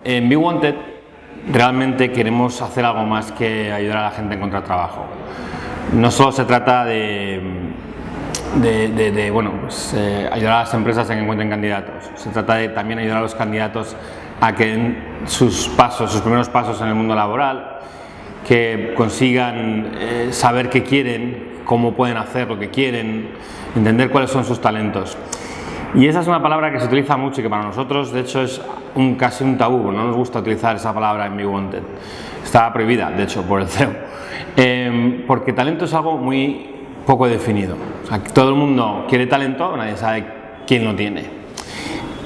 En beWanted realmente queremos hacer algo más que ayudar a la gente a encontrar trabajo. No solo se trata de ayudar a las empresas a que encuentren candidatos, se trata de también ayudar a los candidatos a que den sus primeros pasos en el mundo laboral, que consigan saber qué quieren, cómo pueden hacer lo que quieren, entender cuáles son sus talentos. Y esa es una palabra que se utiliza mucho y que para nosotros, de hecho, es casi un tabú. No nos gusta utilizar esa palabra en beWanted. Está prohibida, de hecho, por el CEO. Porque talento es algo muy poco definido. O sea, todo el mundo quiere talento, nadie sabe quién lo tiene.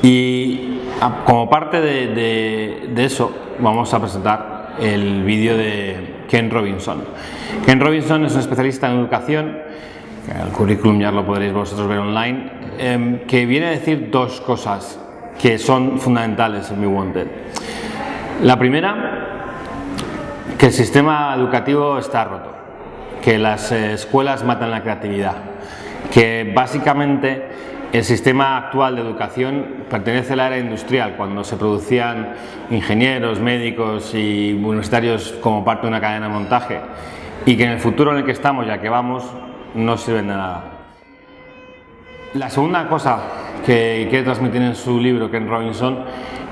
Y como parte de eso, vamos a presentar el vídeo de Ken Robinson. Ken Robinson es un especialista en educación, el currículum ya lo podréis vosotros ver online, que viene a decir dos cosas que son fundamentales en beWanted. La primera, que el sistema educativo está roto, que las escuelas matan la creatividad, que básicamente el sistema actual de educación pertenece al área industrial, cuando se producían ingenieros, médicos y universitarios como parte de una cadena de montaje, y que en el futuro en el que estamos, ya que vamos, no sirven de nada. La segunda cosa que quiere transmitir en su libro Ken Robinson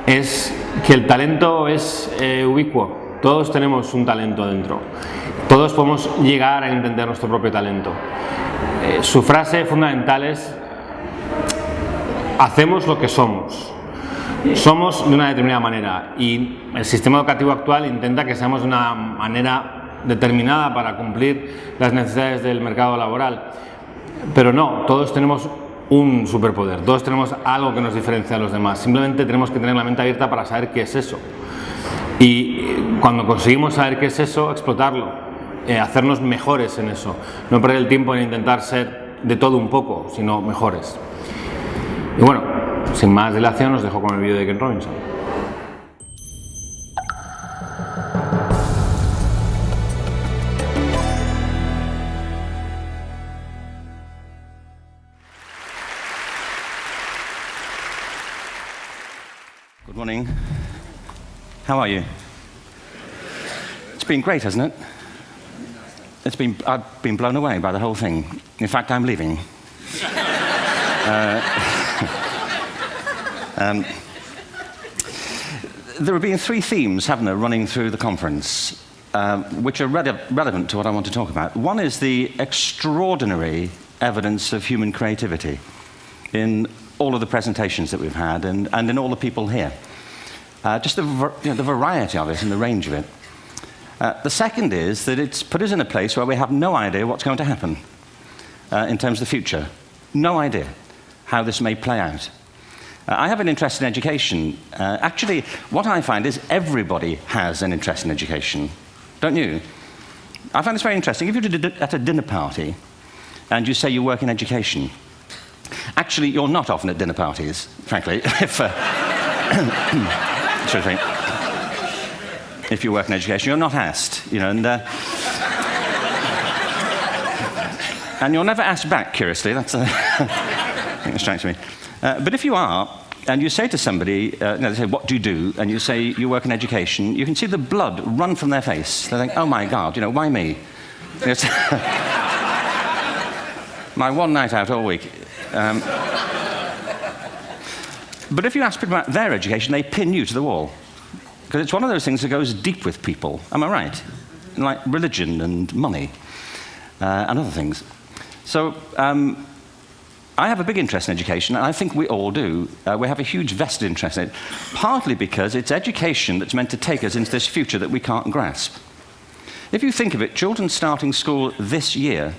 es que el talento es ubicuo. Todos tenemos un talento dentro. Todos podemos llegar a entender nuestro propio talento. Su frase fundamental es: hacemos lo que somos. Somos de una determinada manera y el sistema educativo actual intenta que seamos de una manera determinada para cumplir las necesidades del mercado laboral. Pero no, todos tenemos un superpoder, todos tenemos algo que nos diferencia de los demás. Simplemente tenemos que tener la mente abierta para saber qué es eso. Y cuando conseguimos saber qué es eso, explotarlo, hacernos mejores en eso. No perder el tiempo en intentar ser de todo un poco, sino mejores. Y bueno, sin más dilación, os dejo con el vídeo de Ken Robinson. Good morning. How are you? It's been great, hasn't it? I've been blown away by the whole thing. In fact, I'm leaving. There have been three themes, haven't there, running through the conference, which are relevant to what I want to talk about. One is the extraordinary evidence of human creativity in all of the presentations that we've had and in all the people here. Just the variety of it and the range of it. The second is that it's put us in a place where we have no idea what's going to happen in terms of the future. No idea how this may play out. I have an interest in education. Actually, what I find is everybody has an interest in education, don't you? I find this very interesting. If you're at a dinner party and you say you work in education, actually, you're not often at dinner parties, frankly, if you work in education. You're not asked, you know, and you're never asked back, curiously. That's I think that strikes me. But if you are, and you say to somebody, they say, what do you do? And you say, you work in education, you can see the blood run from their face. They think, oh my God, you know, why me? It's my one night out all week. But if you ask people about their education, they pin you to the wall. Because it's one of those things that goes deep with people. Am I right? Like religion and money and other things. So I have a big interest in education, and I think we all do. We have a huge vested interest in it, partly because it's education that's meant to take us into this future that we can't grasp. If you think of it, children starting school this year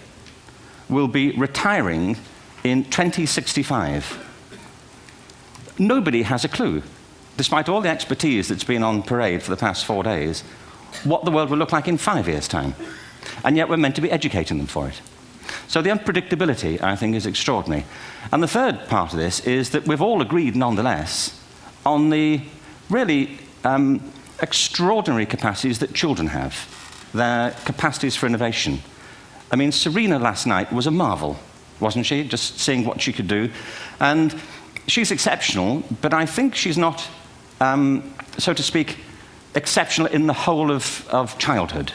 will be retiring in 2065. Nobody has a clue, despite all the expertise that's been on parade for the past 4 days, what the world will look like in 5 years' time. And yet we're meant to be educating them for it. So the unpredictability, I think, is extraordinary. And the third part of this is that we've all agreed, nonetheless, on the really extraordinary capacities that children have, their capacities for innovation. I mean, Serena last night was a marvel, wasn't she? Just seeing what she could do. And she's exceptional, but I think she's not so to speak, exceptional in the whole of childhood.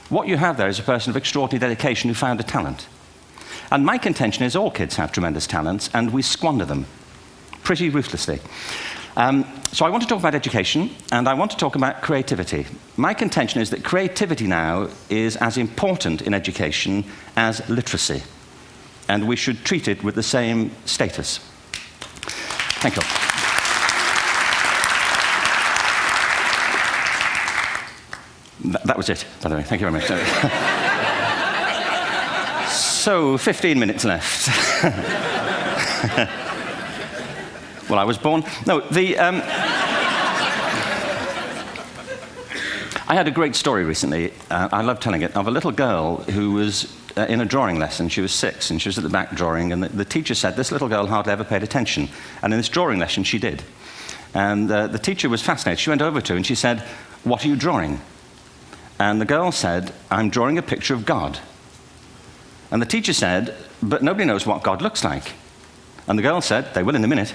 What you have there is a person of extraordinary dedication who found a talent. And my contention is all kids have tremendous talents, and we squander them pretty ruthlessly. So I want to talk about education, and I want to talk about creativity. My contention is that creativity now is as important in education as literacy, and we should treat it with the same status. Thank you. That was it, by the way. Thank you very much. So, 15 minutes left. Well, I was born... No, I had a great story recently, I love telling it, of a little girl who was in a drawing lesson. She was 6, and she was at the back drawing, and the teacher said this little girl hardly ever paid attention. And in this drawing lesson, she did. And the teacher was fascinated. She went over to her and she said, "What are you drawing?" And the girl said, "I'm drawing a picture of God." And the teacher said, "But nobody knows what God looks like." And the girl said, "They will in a minute."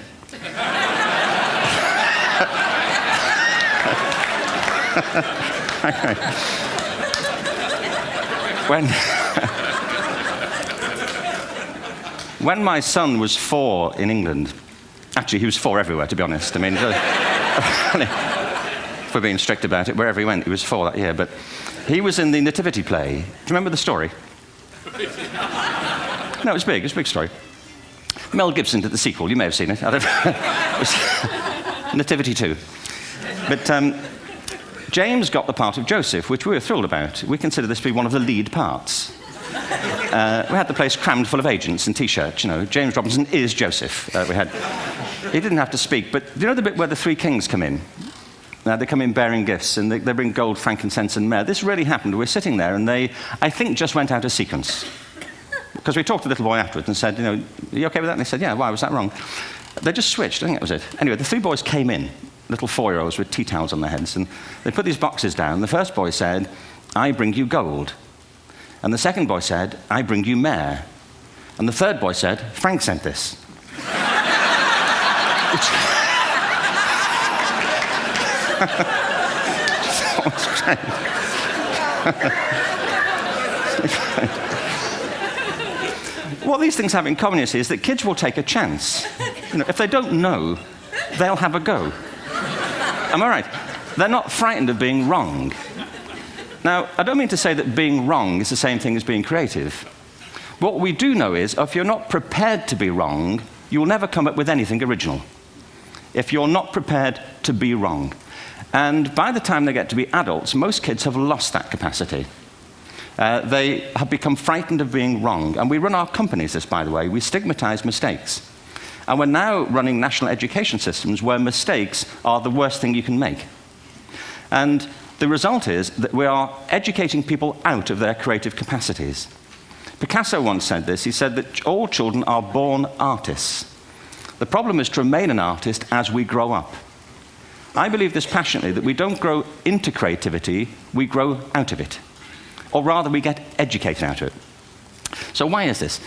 When my son was 4 in England, actually he was 4 everywhere, to be honest. I mean, if we're being strict about it, wherever he went, he was 4 that year. But he was in the Nativity play. Do you remember the story? No, it was big. It was a big story. Mel Gibson did the sequel. You may have seen it. I don't know. It was Nativity 2. But James got the part of Joseph, which we were thrilled about. We consider this to be one of the lead parts. We had the place crammed full of agents and T-shirts. You know, James Robinson is Joseph. He didn't have to speak. But do you know the bit where the 3 kings come in? They come in bearing gifts, and they bring gold, frankincense, and myrrh. This really happened. We're sitting there, and they, I think, just went out of sequence. Because we talked to the little boy afterwards and said, "You know, are you okay with that?" And they said, "Yeah, why was that wrong?" They just switched. I think that was it. Anyway, the 3 boys came in, little 4-year-olds with tea towels on their heads, and they put these boxes down. The first boy said, "I bring you gold." And the second boy said, "I bring you myrrh." And the third boy said, "Frank sent this." What these things have in common, you see, is that kids will take a chance. You know, if they don't know, they'll have a go. Am I right? They're not frightened of being wrong. Now, I don't mean to say that being wrong is the same thing as being creative. What we do know is, if you're not prepared to be wrong, you'll never come up with anything original. If you're not prepared to be wrong. And by the time they get to be adults, most kids have lost that capacity. They have become frightened of being wrong. And we run our companies this, by the way. We stigmatize mistakes. And we're now running national education systems where mistakes are the worst thing you can make. And the result is that we are educating people out of their creative capacities. Picasso once said this. He said that all children are born artists. The problem is to remain an artist as we grow up. I believe this passionately, that we don't grow into creativity, we grow out of it. Or rather, we get educated out of it. So why is this?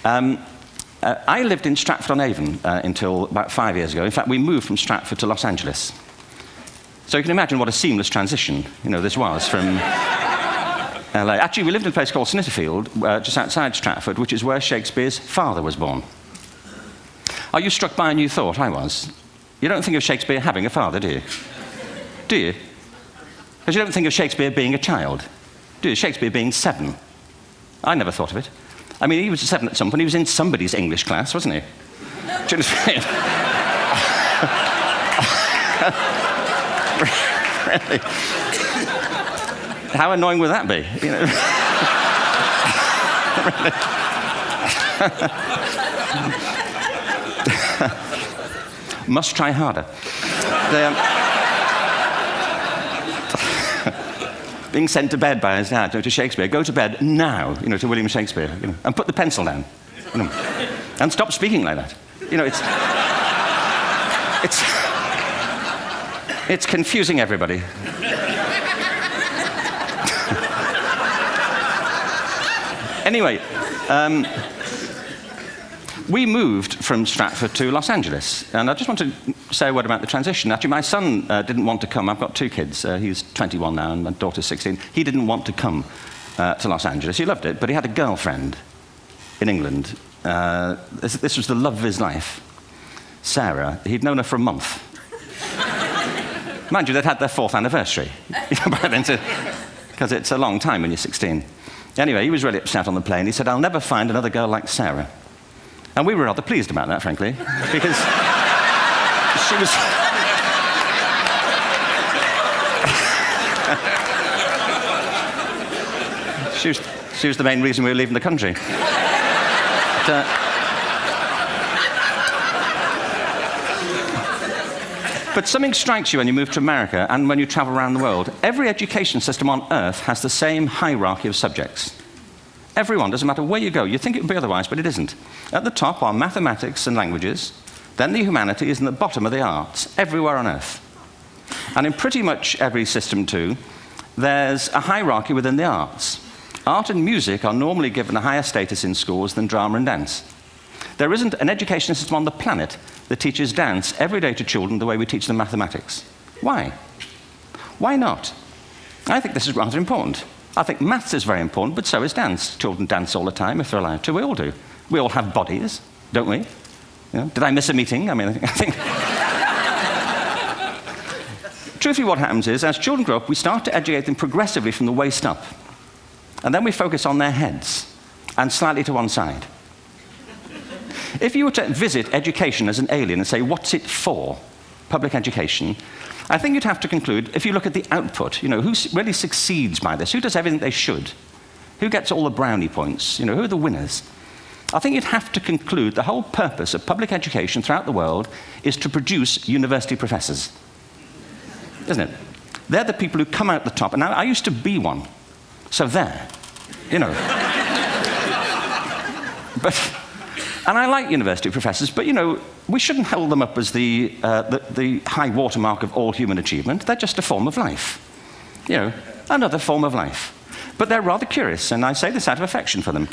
I lived in Stratford-on-Avon until about 5 years ago. In fact, we moved from Stratford to Los Angeles. So you can imagine what a seamless transition, you know, this was from LA. Actually, we lived in a place called Snitterfield, just outside Stratford, which is where Shakespeare's father was born. Are you struck by a new thought? I was. You don't think of Shakespeare having a father, do you? Do you? Because you don't think of Shakespeare being a child. Do you? Shakespeare being 7. I never thought of it. I mean, he was 7 at some point. He was in somebody's English class, wasn't he? Do you understand? Really? How annoying would that be? You know? Must try harder. Being sent to bed by his dad, to Shakespeare, go to bed now, you know, to William Shakespeare, you know, and put the pencil down, you know, and stop speaking like that. You know, it's confusing everybody. Anyway, we moved from Stratford to Los Angeles, and I just want to say a word about the transition. Actually, my son didn't want to come. I've got two kids. He's 21 now, and my daughter's 16. He didn't want to come to Los Angeles. He loved it, but he had a girlfriend in England. This was the love of his life, Sarah. He'd known her for a month. Mind you, they'd had their 4th anniversary by then, because it's a long time when you're 16. Anyway, he was really upset on the plane. He said, "I'll never find another girl like Sarah." And we were rather pleased about that, frankly, because she was the main reason we were leaving the country. But something strikes you when you move to America and when you travel around the world. Every education system on Earth has the same hierarchy of subjects. Everyone, doesn't matter where you go. You think it would be otherwise, but it isn't. At the top are mathematics and languages, then the humanities, and at the bottom are the arts, everywhere on Earth. And in pretty much every system, too, there's a hierarchy within the arts. Art and music are normally given a higher status in schools than drama and dance. There isn't an education system on the planet that teaches dance every day to children the way we teach them mathematics. Why? Why not? I think this is rather important. I think maths is very important, but so is dance. Children dance all the time if they're allowed to. We all do. We all have bodies, don't we? You know, did I miss a meeting? I mean, I think... Truthfully, what happens is, as children grow up, we start to educate them progressively from the waist up. And then we focus on their heads, and slightly to one side. If you were to visit education as an alien and say, what's it for, public education, I think you'd have to conclude, if you look at the output, you know, who really succeeds by this? Who does everything they should? Who gets all the brownie points? You know, who are the winners? I think you'd have to conclude the whole purpose of public education throughout the world is to produce university professors. Isn't it? They're the people who come out the top. And I used to be one. So there, you know. And I like university professors, but, you know, we shouldn't hold them up as the high watermark of all human achievement. They're just a form of life. You know, another form of life. But they're rather curious, and I say this out of affection for them.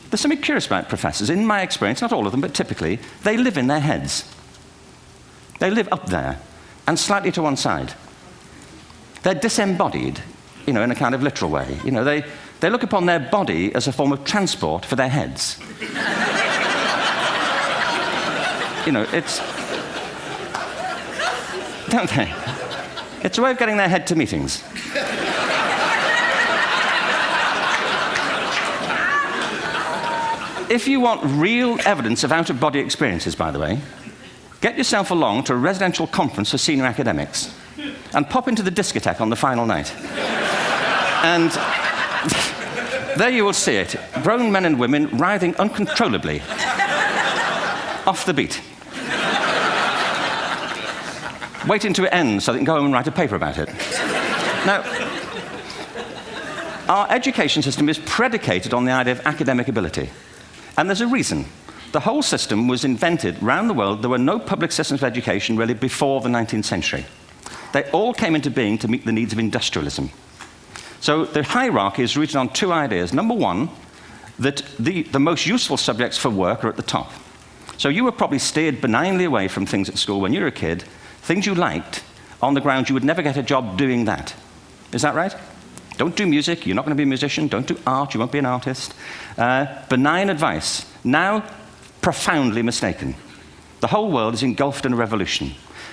There's something curious about professors. In my experience, not all of them, but typically, they live in their heads. They live up there, and slightly to one side. They're disembodied, you know, in a kind of literal way. You know, they look upon their body as a form of transport for their heads. You know, it's... Don't they? It's a way of getting their head to meetings. If you want real evidence of out-of-body experiences, by the way, get yourself along to a residential conference for senior academics and pop into the discotheque on the final night. And there you will see it. Grown men and women writhing uncontrollably off the beat. Waiting to end so they can go home and write a paper about it. Now, our education system is predicated on the idea of academic ability. And there's a reason. The whole system was invented around the world. There were no public systems of education really before the 19th century. They all came into being to meet the needs of industrialism. So the hierarchy is rooted on two ideas. Number one, that the most useful subjects for work are at the top. So you were probably steered benignly away from things at school when you were a kid, things you liked, on the grounds you would never get a job doing that. Is that right? Don't do music, you're not going to be a musician. Don't do art, you won't be an artist. Benign advice, now profoundly mistaken. The whole world is engulfed in a revolution.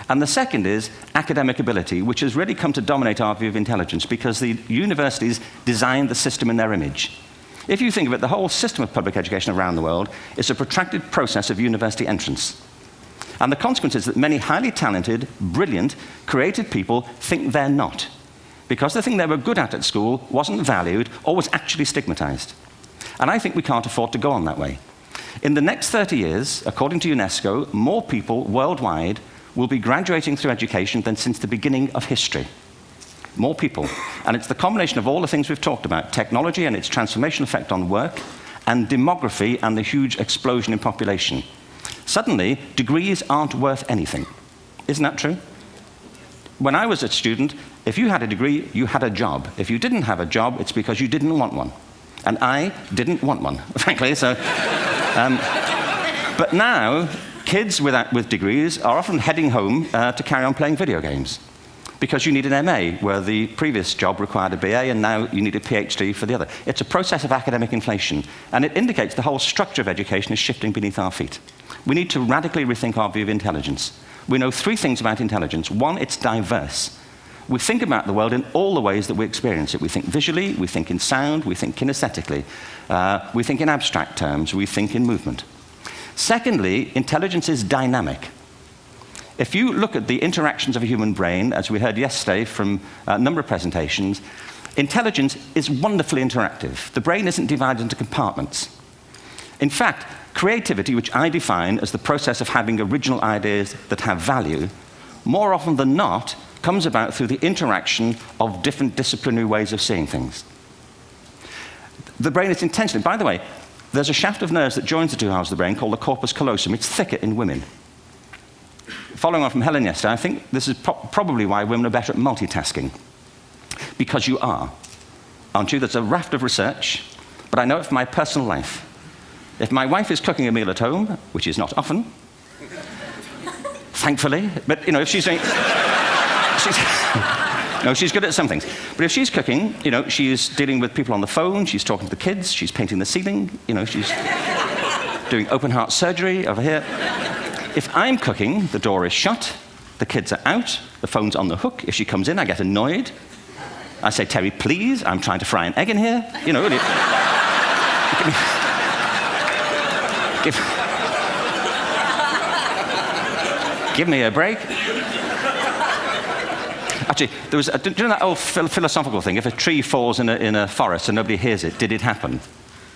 And the second is academic ability, which has really come to dominate our view of intelligence because the universities designed the system in their image. If you think of it, the whole system of public education around the world is a protracted process of university entrance. And the consequence is that many highly talented, brilliant, creative people think they're not, because the thing they were good at school wasn't valued or was actually stigmatized. And I think we can't afford to go on that way. In the next 30 years, according to UNESCO, more people worldwide will be graduating through education than since the beginning of history. More people. And it's the combination of all the things we've talked about, technology and its transformational effect on work, and demography and the huge explosion in population. Suddenly, degrees aren't worth anything. Isn't that true? When I was a student, if you had a degree, you had a job. If you didn't have a job, it's because you didn't want one. And I didn't want one, frankly, so... But now, kids with degrees are often heading home to carry on playing video games, because you need an MA, where the previous job required a BA, and now you need a PhD for the other. It's a process of academic inflation, and it indicates the whole structure of education is shifting beneath our feet. We need to radically rethink our view of intelligence. We know 3 things about intelligence. 1, it's diverse. We think about the world in all the ways that we experience it. We think visually, we think in sound, we think kinesthetically, we think in abstract terms, we think in movement. Secondly, intelligence is dynamic. If you look at the interactions of a human brain, as we heard yesterday from a number of presentations, intelligence is wonderfully interactive. The brain isn't divided into compartments. In fact, creativity, which I define as the process of having original ideas that have value, more often than not, comes about through the interaction of different disciplinary ways of seeing things. The brain is intentionally, by the way, there's a shaft of nerves that joins the 2 halves of the brain called the corpus callosum. It's thicker in women. Following on from Helen yesterday, I think this is probably why women are better at multitasking. Because you are, aren't you? There's a raft of research, but I know it from my personal life. If my wife is cooking a meal at home, which is not often, thankfully, but you know, if she's doing, no, she's good at some things. But if she's cooking, you know, she's dealing with people on the phone, she's talking to the kids, she's painting the ceiling, you know, she's doing open heart surgery over here. If I'm cooking, the door is shut, the kids are out, the phone's on the hook. If she comes in, I get annoyed. I say, Terry, please, I'm trying to fry an egg in here. You know, give me a break. Actually, there was, do you know that old philosophical thing? If a tree falls in a forest and nobody hears it, did it happen?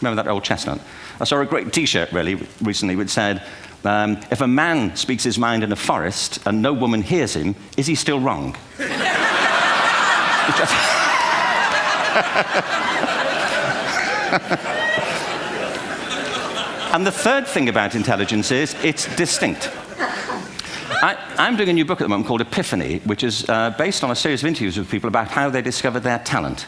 Remember that old chestnut? I saw a great T-shirt really recently which said, if a man speaks his mind in a forest and no woman hears him, is he still wrong? And the third thing about intelligence is it's distinct. I'm doing a new book at the moment called Epiphany, which is based on a series of interviews with people about how they discovered their talent.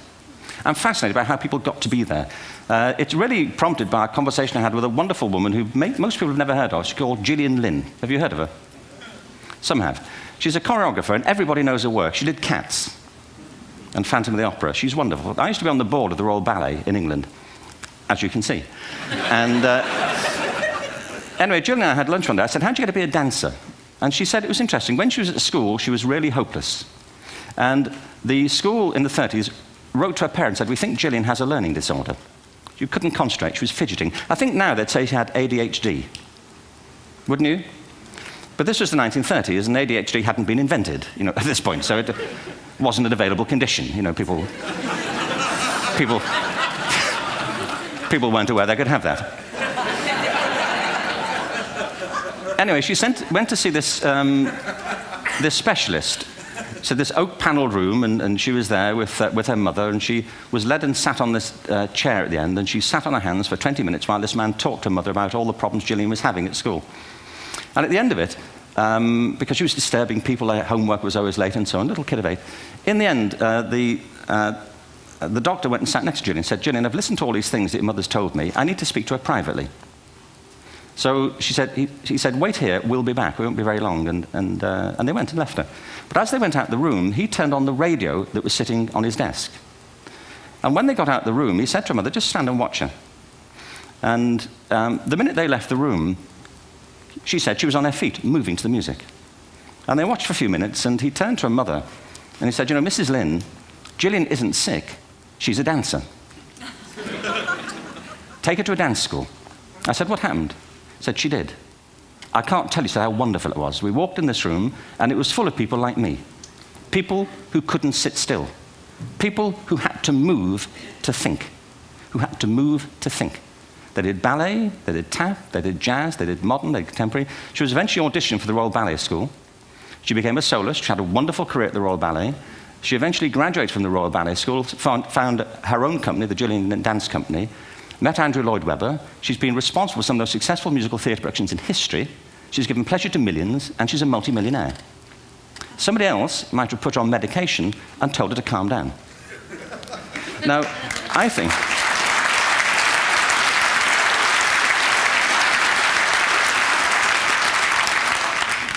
I'm fascinated by how people got to be there. It's really prompted by a conversation I had with a wonderful woman who most people have never heard of. She's called Gillian Lynn. Have you heard of her? Some have. She's a choreographer, and everybody knows her work. She did Cats and Phantom of the Opera. She's wonderful. I used to be on the board of the Royal Ballet in England, as you can see. And anyway, Gillian and I had lunch one day. I said, how'd you get to be a dancer? And she said it was interesting. When she was at school, she was really hopeless. And the school in the 30s wrote to her parents and said, we think Gillian has a learning disorder. She couldn't concentrate, she was fidgeting. I think now they'd say she had ADHD. Wouldn't you? But this was the 1930s, and ADHD hadn't been invented, you know, at this point, so it wasn't an available condition. You know, people weren't aware they could have that. Anyway, she went to see this specialist. So this oak-panelled room, and she was there with her mother, and she was led and sat on this chair at the end, and she sat on her hands for 20 minutes while this man talked to her mother about all the problems Gillian was having at school. And at the end of it, because she was disturbing people, their homework was always late and so on, little kid of 8, in the end, the doctor went and sat next to Gillian and said, Gillian, I've listened to all these things that your mother's told me. I need to speak to her privately. So he said, wait here, we'll be back. We won't be very long. And they went and left her. But as they went out the room, he turned on the radio that was sitting on his desk. And when they got out the room, he said to her mother, just stand and watch her. And the minute they left the room, she said she was on her feet, moving to the music. And they watched for a few minutes, and he turned to her mother, and he said, you know, Mrs. Lynn, Gillian isn't sick, she's a dancer. Take her to a dance school. I said, what happened? He said, she did. I can't tell you how wonderful it was. We walked in this room, and it was full of people like me. People who couldn't sit still. People who had to move to think. Who had to move to think. They did ballet, they did tap, they did jazz, they did modern, they did contemporary. She was eventually auditioned for the Royal Ballet School. She became a soloist. She had a wonderful career at the Royal Ballet. She eventually graduated from the Royal Ballet School, found her own company, the Gillian Dance Company, met Andrew Lloyd Webber. She's been responsible for some of the most successful musical theatre productions in history. She's given pleasure to millions, and she's a multi-millionaire. Somebody else might have put her on medication and told her to calm down. Now, I think...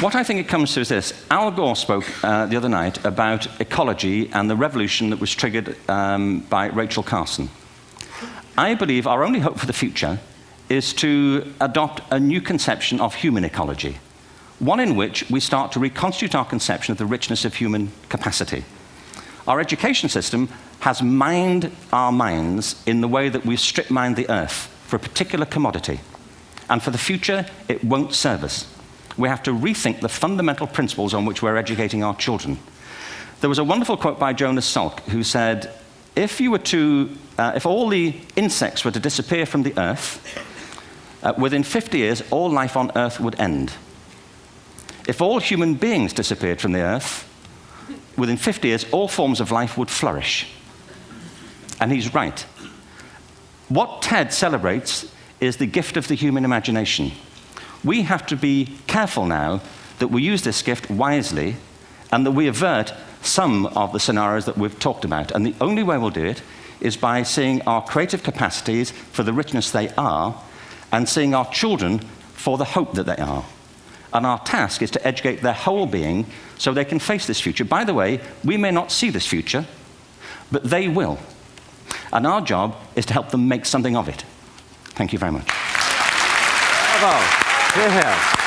What I think it comes to is this. Al Gore spoke the other night about ecology and the revolution that was triggered by Rachel Carson. I believe our only hope for the future is to adopt a new conception of human ecology, one in which we start to reconstitute our conception of the richness of human capacity. Our education system has mined our minds in the way that we strip mined the earth for a particular commodity. And for the future, it won't serve us. We have to rethink the fundamental principles on which we're educating our children. There was a wonderful quote by Jonas Salk, who said, if all the insects were to disappear from the earth, within 50 years, all life on earth would end. If all human beings disappeared from the earth, within 50 years, all forms of life would flourish. And he's right. What TED celebrates is the gift of the human imagination. We have to be careful now that we use this gift wisely and that we avert some of the scenarios that we've talked about. And the only way we'll do it is by seeing our creative capacities for the richness they are and seeing our children for the hope that they are. And our task is to educate their whole being so they can face this future. By the way, we may not see this future, but they will. And our job is to help them make something of it. Thank you very much. Bravo. Here, here.